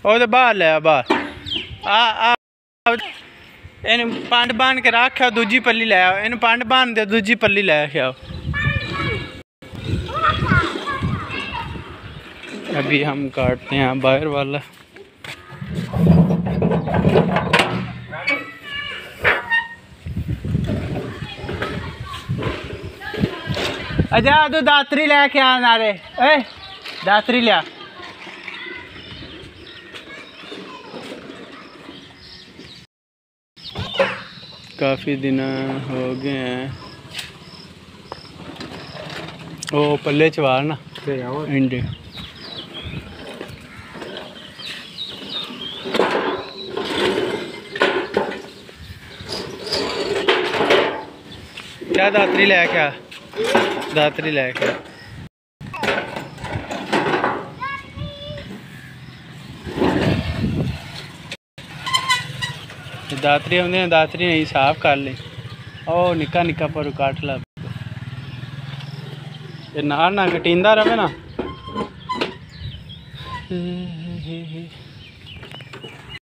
ओ तो बाहर ले बाहर आ इन पंड बांध के रख आओ, दूजी पल्ली ले आओ, इन पंड बांध दे, दूजी पल्ली ले आओ। अभी हम काटते हैं बाहर वाला। अजा तू दातरी लेके आ नारे, ए दातरी लिया। काफ़ी दिन हो गए हैं। ओ पल्ले चवार ना इंडे क्या दातरी लेके आ, दातरी लेके आ। दातरी होंगे, दातरी नहीं साफ कर ली। ओ निक्का निक्का पर काट ला, ना कटींदा रहे ना।